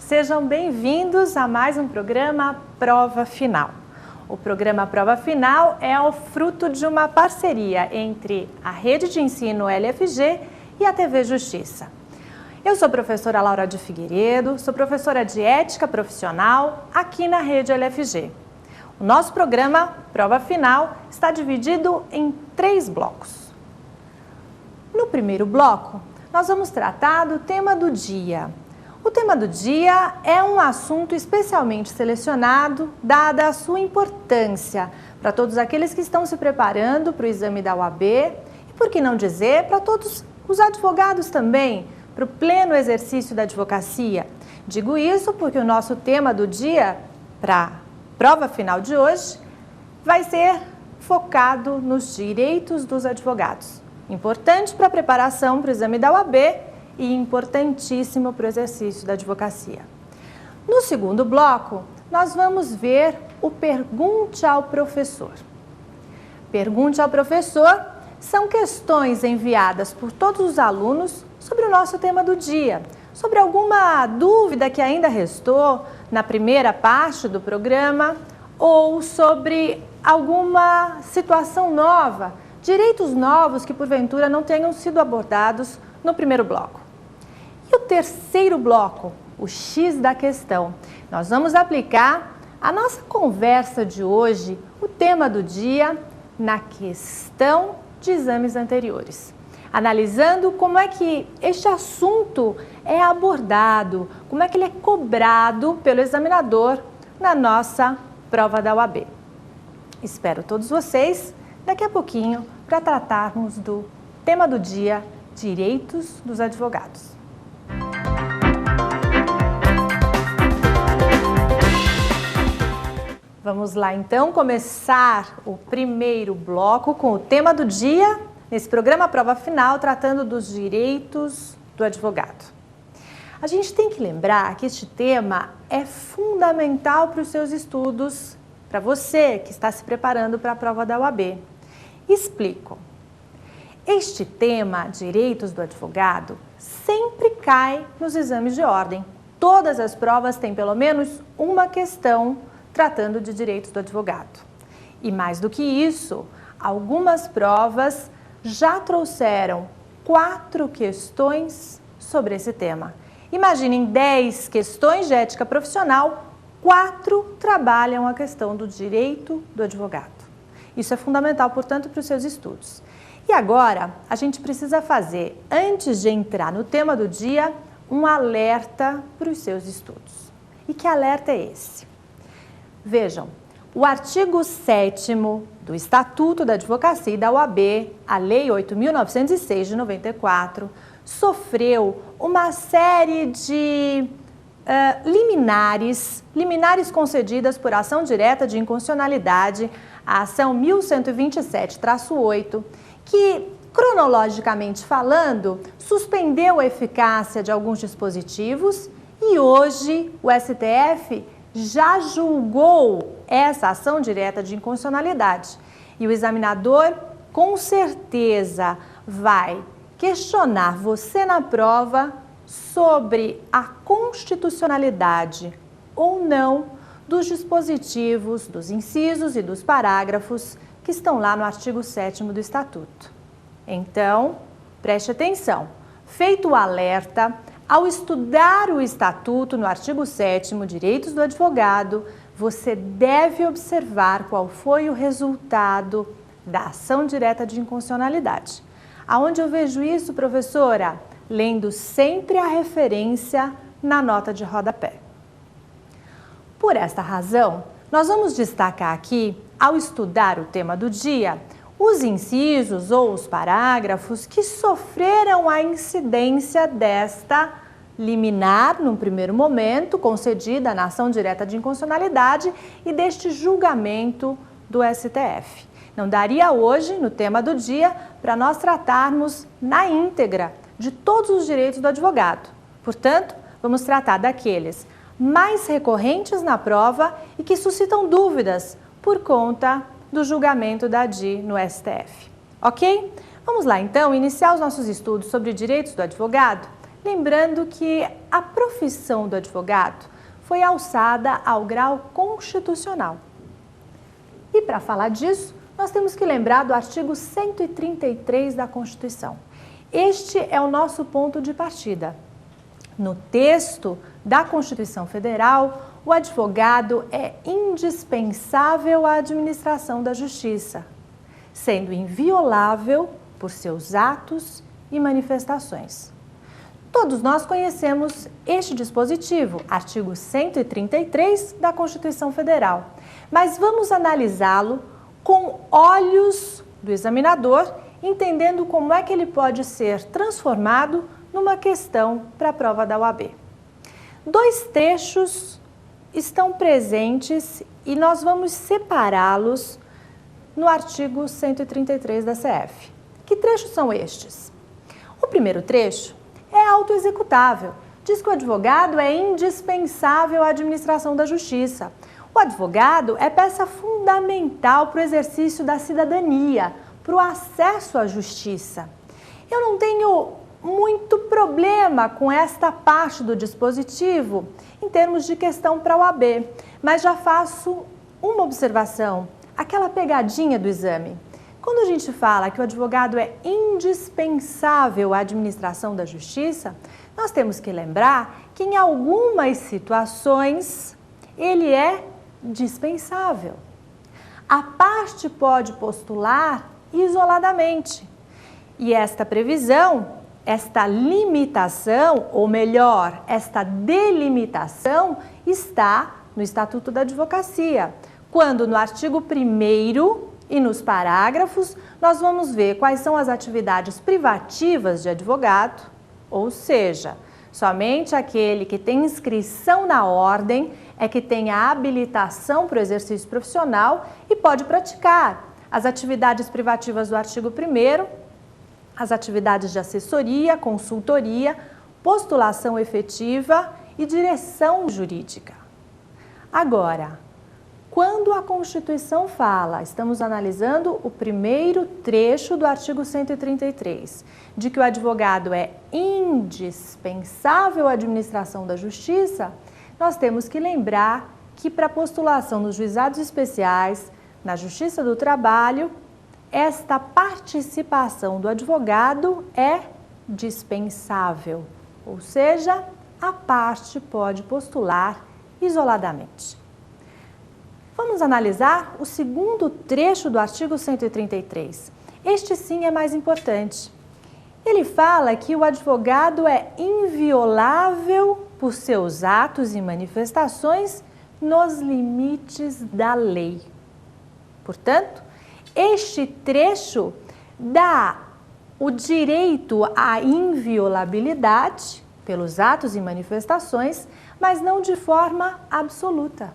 Sejam bem-vindos a mais um programa Prova Final. O programa Prova Final é o fruto de uma parceria entre a Rede de Ensino LFG e a TV Justiça. Eu sou a professora Laura de Figueiredo, sou professora de Ética Profissional aqui na Rede LFG. O nosso programa Prova Final está dividido em 3 blocos. No primeiro bloco, nós vamos tratar do tema do dia. O tema do dia é um assunto especialmente selecionado, dada a sua importância para todos aqueles que estão se preparando para o exame da OAB e, por que não dizer, para todos os advogados também, para o pleno exercício da advocacia. Digo isso porque o nosso tema do dia, para a prova final de hoje, vai ser focado nos direitos dos advogados. Importante para a preparação para o exame da OAB e importantíssimo para o exercício da advocacia. No segundo bloco, nós vamos ver o Pergunte ao Professor. Pergunte ao Professor são questões enviadas por todos os alunos sobre o nosso tema do dia, sobre alguma dúvida que ainda restou na primeira parte do programa ou sobre alguma situação nova, direitos novos que porventura não tenham sido abordados no primeiro bloco. E o terceiro bloco, o X da questão. Nós vamos aplicar a nossa conversa de hoje, o tema do dia, na questão de exames anteriores. Analisando como é que este assunto é abordado, como é que ele é cobrado pelo examinador na nossa prova da OAB. Espero todos vocês daqui a pouquinho para tratarmos do tema do dia, direitos dos advogados. Vamos lá então começar o primeiro bloco com o tema do dia, nesse programa Prova Final, tratando dos direitos do advogado. A gente tem que lembrar que este tema é fundamental para os seus estudos, para você que está se preparando para a prova da OAB. Explico. Este tema, direitos do advogado, sempre cai nos exames de ordem. Todas as provas têm pelo menos uma questão tratando de direitos do advogado. E mais do que isso, algumas provas já trouxeram 4 questões sobre esse tema. Imaginem 10 questões de ética profissional, 4 trabalham a questão do direito do advogado. Isso é fundamental, portanto, para os seus estudos. E agora, a gente precisa fazer, antes de entrar no tema do dia, um alerta para os seus estudos. E que alerta é esse? Vejam, o artigo 7º do Estatuto da Advocacia e da OAB, a Lei 8.906 de 94, sofreu uma série de liminares concedidas por ação direta de inconstitucionalidade, a ação 1127-8, que, cronologicamente falando, suspendeu a eficácia de alguns dispositivos e hoje o STF já julgou essa ação direta de inconstitucionalidade. E o examinador, com certeza, vai questionar você na prova sobre a constitucionalidade ou não dos dispositivos, dos incisos e dos parágrafos que estão lá no artigo 7º do Estatuto. Então, preste atenção. Feito o alerta, ao estudar o Estatuto no artigo 7º, Direitos do Advogado, você deve observar qual foi o resultado da ação direta de inconstitucionalidade. Aonde eu vejo isso, professora? Lendo sempre a referência na nota de rodapé. Por esta razão, nós vamos destacar aqui, ao estudar o tema do dia, os incisos ou os parágrafos que sofreram a incidência desta liminar, num primeiro momento, concedida na ação direta de inconstitucionalidade e deste julgamento do STF. Não daria hoje, no tema do dia, para nós tratarmos na íntegra de todos os direitos do advogado. Portanto, vamos tratar daqueles mais recorrentes na prova e que suscitam dúvidas por conta do julgamento da ADI no STF. Ok? Vamos lá, então, iniciar os nossos estudos sobre direitos do advogado lembrando que a profissão do advogado foi alçada ao grau constitucional. E para falar disso, nós temos que lembrar do artigo 133 da Constituição. Este é o nosso ponto de partida. No texto da Constituição Federal, o advogado é indispensável à administração da justiça, sendo inviolável por seus atos e manifestações. Todos nós conhecemos este dispositivo, artigo 133 da Constituição Federal, mas vamos analisá-lo com olhos do examinador, entendendo como é que ele pode ser transformado numa questão para a prova da OAB. Dois trechos estão presentes e nós vamos separá-los no artigo 133 da CF. Que trechos são estes? O primeiro trecho é autoexecutável. Diz que o advogado é indispensável à administração da justiça. O advogado é peça fundamental para o exercício da cidadania, para o acesso à justiça. Eu não tenho muito problema com esta parte do dispositivo em termos de questão para a OAB, mas já faço uma observação, aquela pegadinha do exame. Quando a gente fala que o advogado é indispensável à administração da justiça, nós temos que lembrar que em algumas situações ele é dispensável. A parte pode postular isoladamente e esta previsão, esta limitação, ou melhor, esta delimitação está no Estatuto da Advocacia, quando no artigo 1º e nos parágrafos nós vamos ver quais são as atividades privativas de advogado, ou seja, somente aquele que tem inscrição na ordem é que tem a habilitação para o exercício profissional e pode praticar as atividades privativas do artigo 1º, as atividades de assessoria, consultoria, postulação efetiva e direção jurídica. Agora, quando a Constituição fala, estamos analisando o primeiro trecho do artigo 133, de que o advogado é indispensável à administração da justiça, nós temos que lembrar que para postulação nos juizados especiais, na Justiça do Trabalho, esta participação do advogado é dispensável, ou seja, a parte pode postular isoladamente. Vamos analisar o segundo trecho do artigo 133. Este sim é mais importante. Ele fala que o advogado é inviolável por seus atos e manifestações nos limites da lei. Portanto, este trecho dá o direito à inviolabilidade pelos atos e manifestações, mas não de forma absoluta.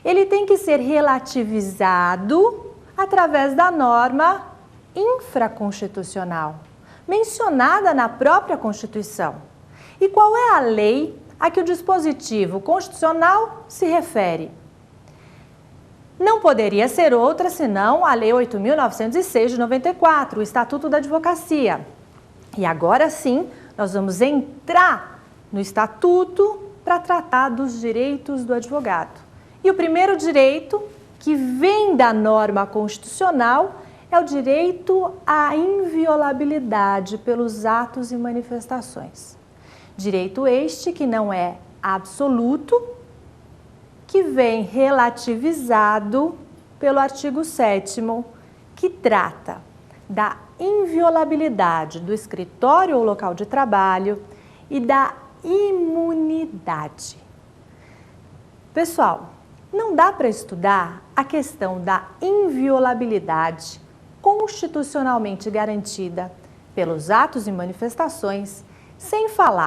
Ele tem que ser relativizado através da norma infraconstitucional, mencionada na própria Constituição. E qual é a lei a que o dispositivo constitucional se refere? Não poderia ser outra senão a Lei 8.906 de 94, o Estatuto da Advocacia. E agora sim, nós vamos entrar no Estatuto para tratar dos direitos do advogado. E o primeiro direito, que vem da norma constitucional, é o direito à inviolabilidade pelos atos e manifestações. Direito este que não é absoluto, que vem relativizado pelo artigo 7º, que trata da inviolabilidade do escritório ou local de trabalho e da imunidade. Pessoal, não dá para estudar a questão da inviolabilidade constitucionalmente garantida pelos atos e manifestações sem falar